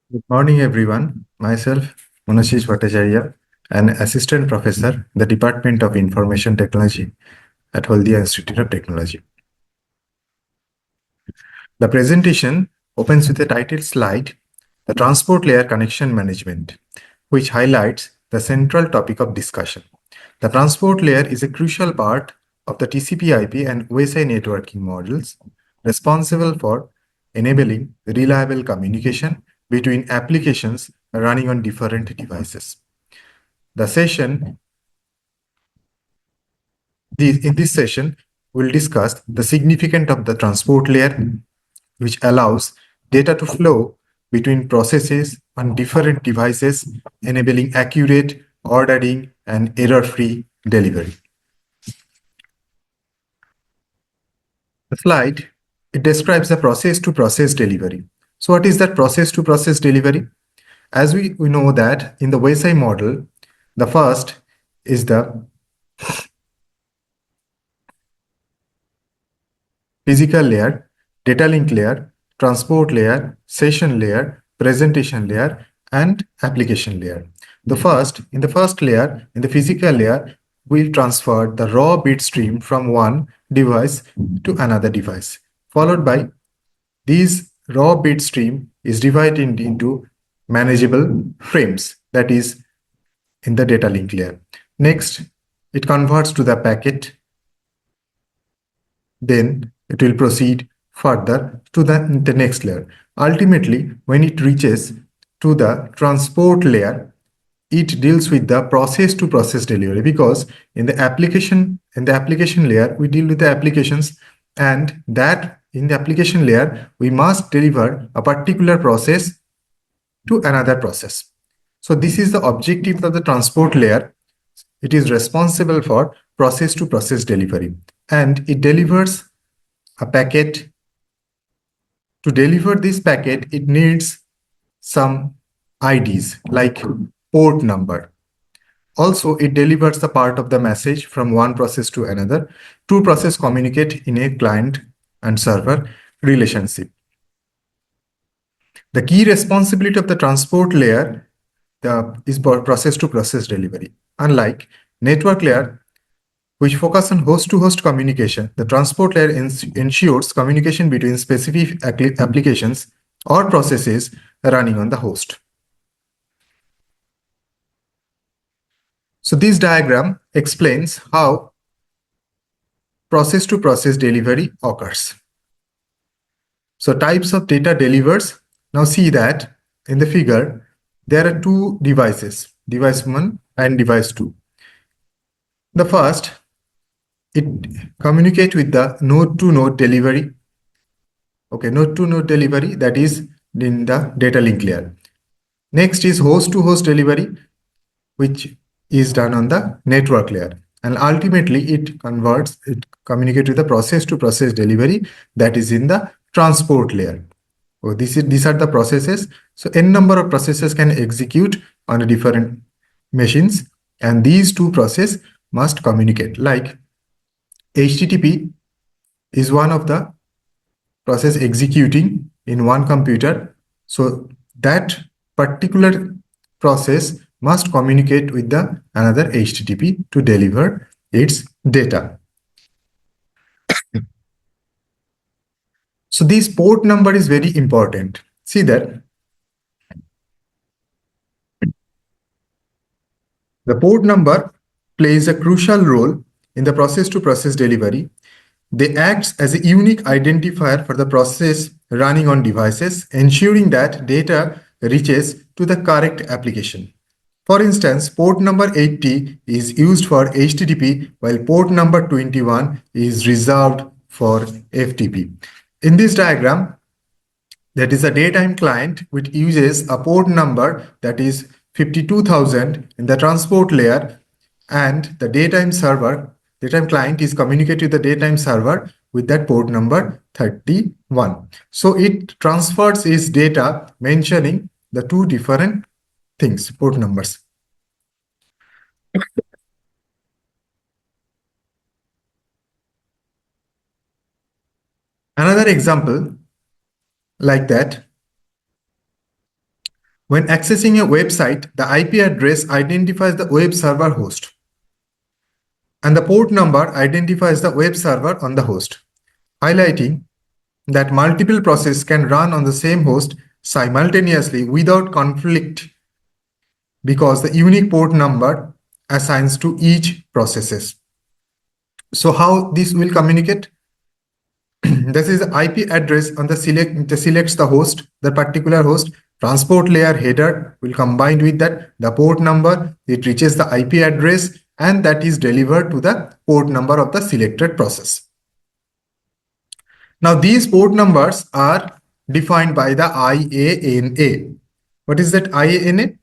Good morning, everyone. Myself, Manosija Bhattacharyya, an assistant professor, the Department of Information Technology at Haldia Institute of Technology. The presentation opens with a title slide, The Transport Layer Connection Management, which highlights the central topic of discussion. The transport layer is a crucial part of the TCP/IP and OSI networking models responsible for enabling reliable communication between applications running on different devices. The session, in this session, we'll discuss the significance of the transport layer, which allows data to flow between processes on different devices, enabling accurate ordering and error-free delivery. The slide, it describes the process-to-process delivery. So what is that process-to-process delivery? As we know that in the WSI model, the first is the physical layer, data link layer, transport layer, session layer, presentation layer, and application layer. In the first layer, in the physical layer, we transfer the raw bit stream from one device to another device, followed by these raw bit stream is divided into manageable frames, that is in the data link layer. Next, it converts to the packet. Then it will proceed further to the next layer. Ultimately, when it reaches to the transport layer, it deals with the process to process delivery, because in the application layer we deal with the applications, and that in the application layer we must deliver a particular process to another process. So this is the objective of the transport layer. It is responsible for process to process delivery, and it delivers a packet. To deliver this packet, it needs some IDs like port number. Also, it delivers the part of the message from one process to another. Two processes communicate in a client and server relationship. The key responsibility of the transport layer is process to process delivery. Unlike network layer, which focus on host-to-host communication, the transport layer ensures communication between specific applications or processes running on the host. So this diagram explains how process-to-process delivery occurs. So types of data delivers. Now see that in the figure, there are two devices, device 1 and device 2. The first, it communicates with the node-to-node delivery. Okay, node-to-node delivery, that is in the data link layer. Next is host-to-host delivery, which is done on the network layer. And ultimately, it communicates with the process-to-process delivery, that is in the transport layer. So these are the processes. So n number of processes can execute on different machines, and these two processes must communicate. Like HTTP is one of the process executing in one computer. So that particular process must communicate with the another HTTP to deliver its data. So this port number is very important. See that the port number plays a crucial role in the process-to-process delivery. They act as a unique identifier for the process running on devices, ensuring that data reaches to the correct application. For instance, port number 80 is used for HTTP, while port number 21 is reserved for FTP. In this diagram, that is a daytime client which uses a port number that is 52,000 in the transport layer, and the daytime client is communicating with the daytime server with that port number 31. So it transfers its data mentioning the two different things, port numbers. Another example like that, When accessing a website, the IP address identifies the web server host, and the port number identifies the web server on the host, highlighting that multiple processes can run on the same host simultaneously without conflict because the unique port number assigns to each processes. So how this will communicate? This is the IP address on the selects the host, the particular host. Transport layer header will combine with that the port number. It reaches the IP address and that is delivered to the port number of the selected process. Now these port numbers are defined by the IANA. What is that IANA?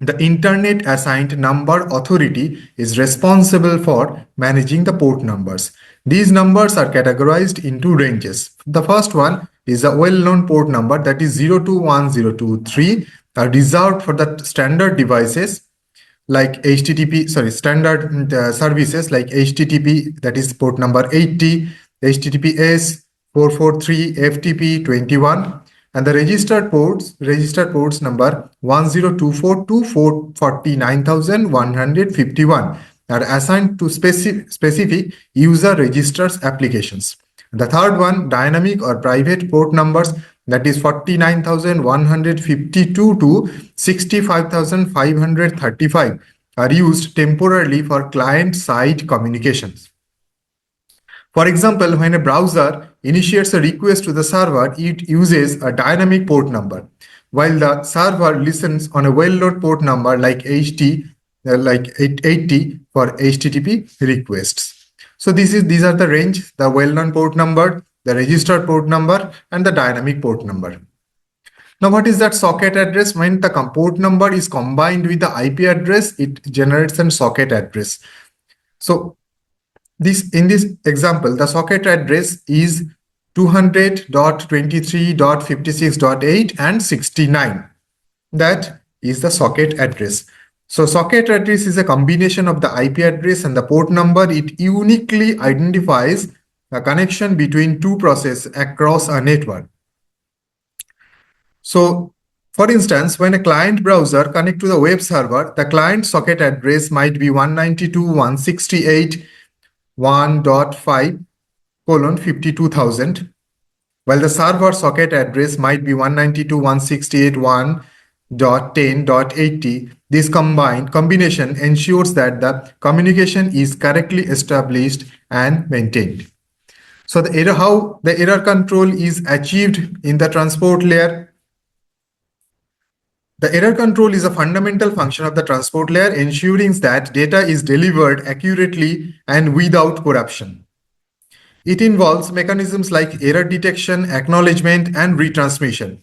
The Internet Assigned Number Authority is responsible for managing the port numbers. These numbers are categorized into ranges. The first one is a well-known port number, that is 021023, are reserved for the standard devices like standard services like HTTP, that is port number 80, HTTPS 443, FTP 21, and the registered ports number 1024 to 49151 are assigned to specific user registers applications. The third one, dynamic or private port numbers, that is 49,152 to 65,535, are used temporarily for client-side communications. For example, when a browser initiates a request to the server, it uses a dynamic port number, while the server listens on a well-known port number like 80 for HTTP requests. So these are the range: the well-known port number, the registered port number, and the dynamic port number. Now, what is that socket address? When the port number is combined with the IP address, it generates a socket address. So in this example, the socket address is 200.23.56.8 and 69. That is the socket address. So socket address is a combination of the IP address and the port number. It uniquely identifies the connection between two processes across a network. So for instance, when a client browser connects to the web server, the client socket address might be 192.168.1.5:52,000, while the server socket address might be 192.168.1.10.80. This combination ensures that the communication is correctly established and maintained. So how the error control is achieved in the transport layer. The error control is a fundamental function of the transport layer, ensuring that data is delivered accurately and without corruption. It involves mechanisms like error detection, acknowledgement, and retransmission.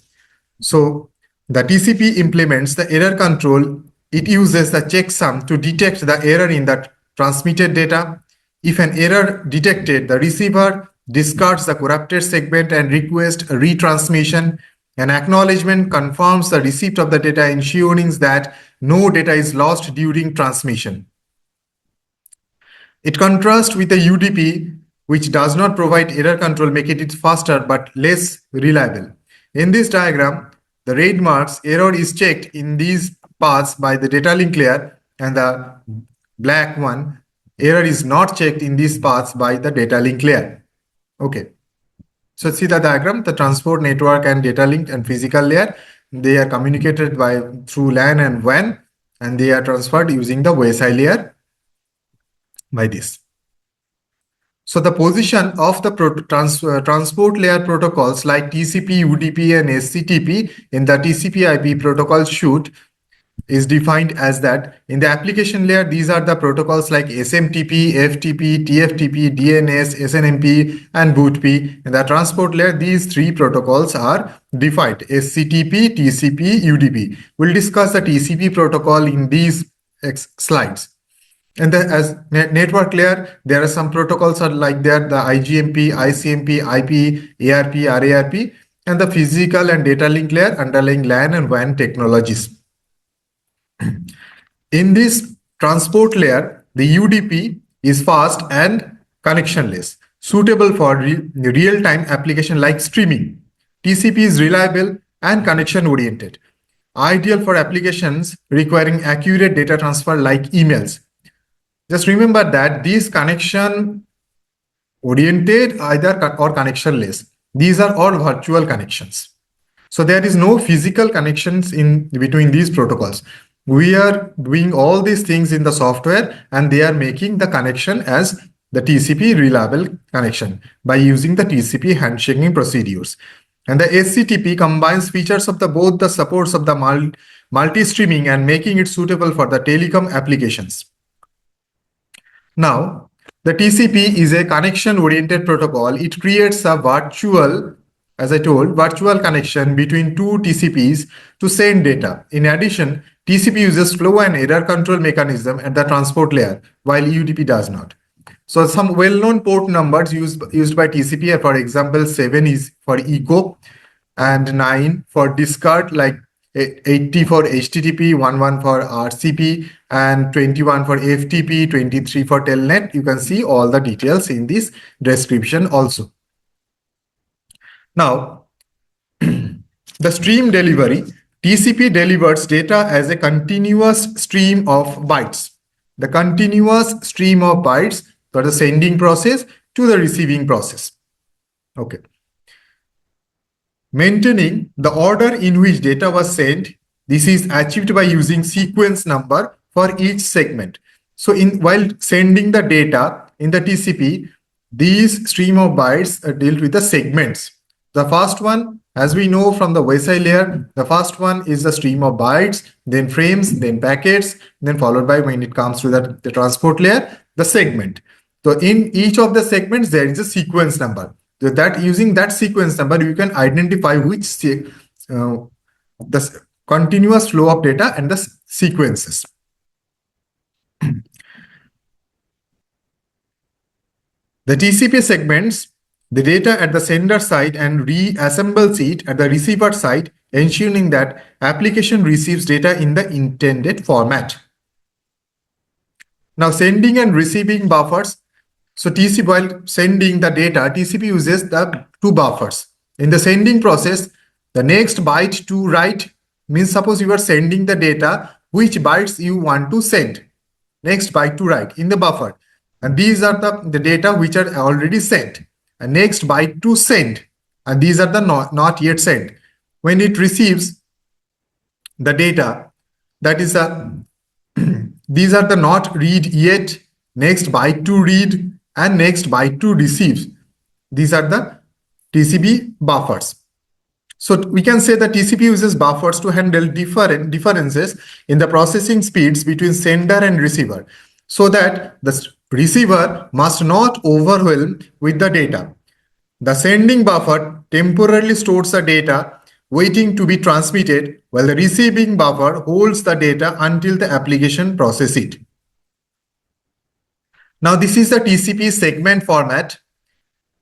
So the TCP implements the error control. It uses the checksum to detect the error in the transmitted data. If an error detected, the receiver discards the corrupted segment and requests a retransmission. An acknowledgement confirms the receipt of the data, ensuring that no data is lost during transmission. It contrasts with the UDP, which does not provide error control, making it faster but less reliable. In this diagram, the red marks error is checked in these paths by the data link layer, and the black one, error is not checked in these paths by the data link layer. Okay. So see the diagram, the transport network and data link and physical layer, they are communicated through LAN and WAN, and they are transferred using the WSI layer by this. So the position of the transport layer protocols like TCP, UDP, and SCTP in the TCP/IP protocol suite is defined as that. In the application layer, these are the protocols like SMTP, FTP, TFTP, DNS, SNMP, and BOOTP. In the transport layer, these three protocols are defined: SCTP, TCP, UDP. We'll discuss the TCP protocol in these slides. And as network layer, there are some protocols like that: the IGMP, ICMP, IP, ARP, RARP, and the physical and data link layer underlying LAN and WAN technologies. In this transport layer, the UDP is fast and connectionless, suitable for real-time application like streaming. TCP is reliable and connection-oriented. ideal for applications requiring accurate data transfer like emails. Just remember that these connection oriented either or connectionless. These are all virtual connections. So there is no physical connections in between these protocols. We are doing all these things in the software and they are making the connection as the TCP reliable connection by using the TCP handshaking procedures. And the SCTP combines features of both the supports of the multi-streaming and making it suitable for the telecom applications. Now, the TCP is a connection-oriented protocol. It creates a virtual, as I told, virtual connection between two TCPs to send data. In addition, TCP uses flow and error control mechanism at the transport layer, while UDP does not. So some well-known port numbers used by TCP are, for example, 7 is for echo and 9 for discard, like 80 for HTTP, 11 for RCP, and 21 for FTP, 23 for Telnet. You can see all the details in this description also. Now, the stream delivery. TCP delivers data as a continuous stream of bytes. The continuous stream of bytes for the sending process to the receiving process. Okay. Maintaining the order in which data was sent, this is achieved by using sequence number for each segment. So while sending the data in the TCP, these stream of bytes are dealt with the segments. The first one, as we know from the WSI layer, the first one is the stream of bytes, then frames, then packets, then followed by, when it comes to the transport layer, the segment. So in each of the segments, there is a sequence number. So that using that sequence number, you can identify which the continuous flow of data and the sequences. The TCP segments the data at the sender side and reassembles it at the receiver side, ensuring that application receives data in the intended format. Now, sending and receiving buffers. So TCP, while sending the data, TCP uses the two buffers. In the sending process, the next byte to write means, suppose you are sending the data, which bytes you want to send. Next byte to write in the buffer. And these are the data which are already sent. And next byte to send. And these are the not yet sent. When it receives the data, that is these are the not read yet, next byte to read, and next byte to receive. These are the TCP buffers. So we can say that TCP uses buffers to handle differences in the processing speeds between sender and receiver, so that the receiver must not overwhelm with the data. The sending buffer temporarily stores the data waiting to be transmitted, while the receiving buffer holds the data until the application processes it. Now, this is the TCP segment format.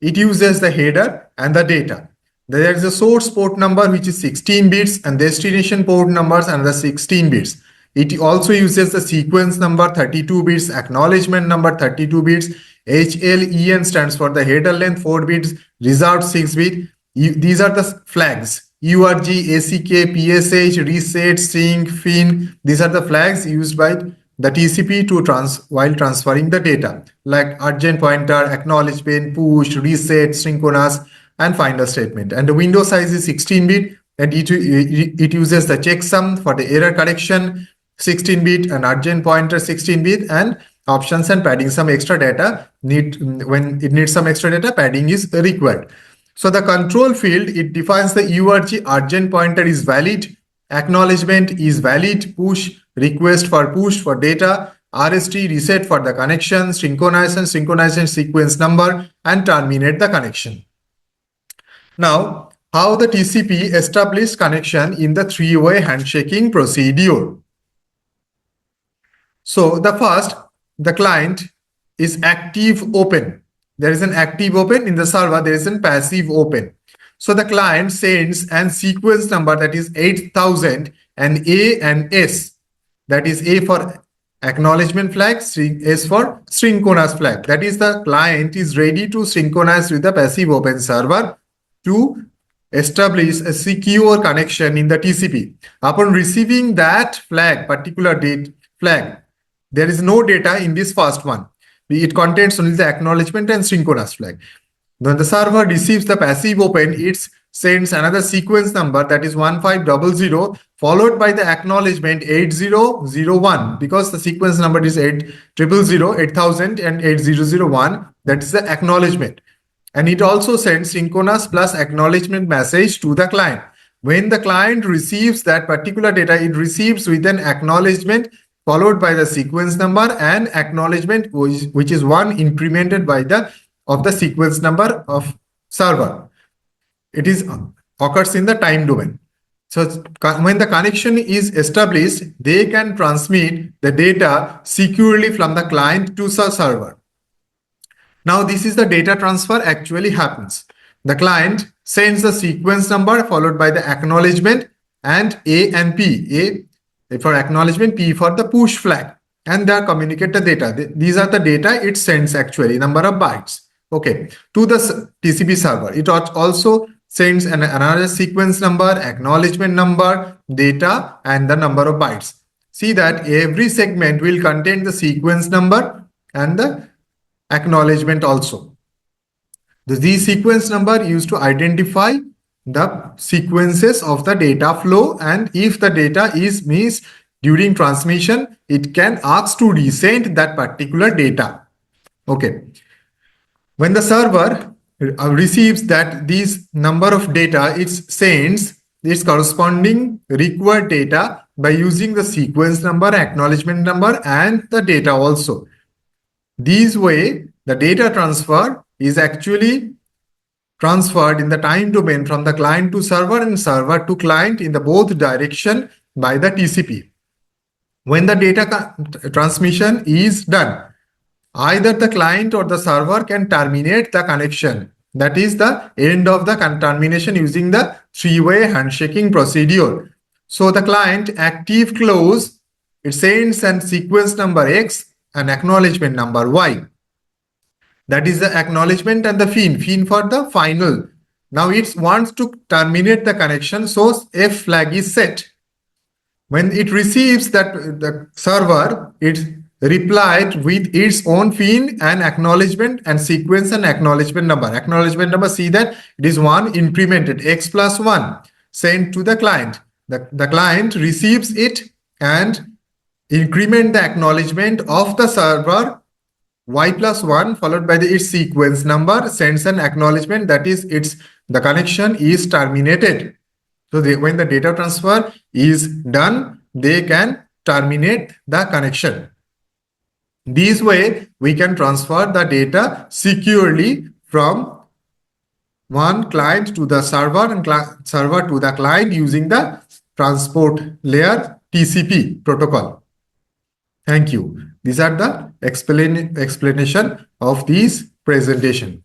It uses the header and the data. There is a source port number which is 16 bits and destination port numbers and the 16 bits. It also uses the sequence number 32 bits, acknowledgement number 32 bits, HLEN stands for the header length 4 bits, reserved 6 bit. These are the flags: URG, ACK, PSH, reset, sync, fin. These are the flags used by the TCP while transferring the data, like urgent pointer, acknowledgement, push, reset, synchronous, and final statement. And the window size is 16 bit, and it uses the checksum for the error correction 16 bit and urgent pointer 16 bit, and options and padding. Some extra data when it needs some extra data, padding is required. So the control field, it defines the URG, urgent pointer is valid, acknowledgement is valid, push, request for push for data, RST, reset for the connection, synchronization sequence number, and terminate the connection. Now, how the TCP established connection in the three-way handshaking procedure. So the first, the client is active open. There is an active open. In the server, there is a passive open. So the client sends an sequence number, that is 8000, and A and S. That is A for acknowledgement flag, S for synchronous flag. That is, the client is ready to synchronize with the passive open server to establish a secure connection in the TCP. Upon receiving that flag, particular date flag, there is no data in this first one. It contains only the acknowledgement and synchronous flag. When the server receives the passive open, it sends another sequence number, that is 1500, followed by the acknowledgement 8001, because the sequence number is 8000, 8000 and 8001. That is the acknowledgement. And it also sends synchronous plus acknowledgement message to the client. When the client receives that particular data, it receives with an acknowledgement followed by the sequence number and acknowledgement, which is one incremented by the sequence number of server. It is occurs in the time domain. So when the connection is established, they can transmit the data securely from the client to the server. Now this is the data transfer actually happens. The client sends the sequence number followed by the acknowledgement and A and P. A for acknowledgement, P for the push flag, and they communicate the data. These are the data it sends actually, number of bytes. Okay, to the TCP server. It also sends another sequence number, acknowledgement number, data, and the number of bytes. See that every segment will contain the sequence number and the acknowledgement also. These sequence number used to identify the sequences of the data flow, and if the data is missed during transmission, it can ask to resend that particular data. Okay. When the server receives that these number of data, it sends its corresponding required data by using the sequence number, acknowledgement number, and the data also. This way, the data transfer is actually transferred in the time domain from the client to server and server to client in the both direction by the TCP. When the data transmission is done, either the client or the server can terminate the connection. That is the end of the termination using the three-way handshaking procedure. So the client active close, it sends a sequence number X and acknowledgement number Y. That is the acknowledgement and the fin for the final. Now it wants to terminate the connection, so F flag is set. When it receives that the server, it replied with its own fin and acknowledgement and sequence and acknowledgement number. Acknowledgement number, see that it is one incremented, X plus 1, sent to the client. The client receives it and increment the acknowledgement of the server Y plus 1 followed by its sequence number, sends an acknowledgement, that is the connection is terminated. So when the data transfer is done, they can terminate the connection. This way, we can transfer the data securely from one client to the server and server to the client using the transport layer TCP protocol. Thank you. These are the explanation of this presentation.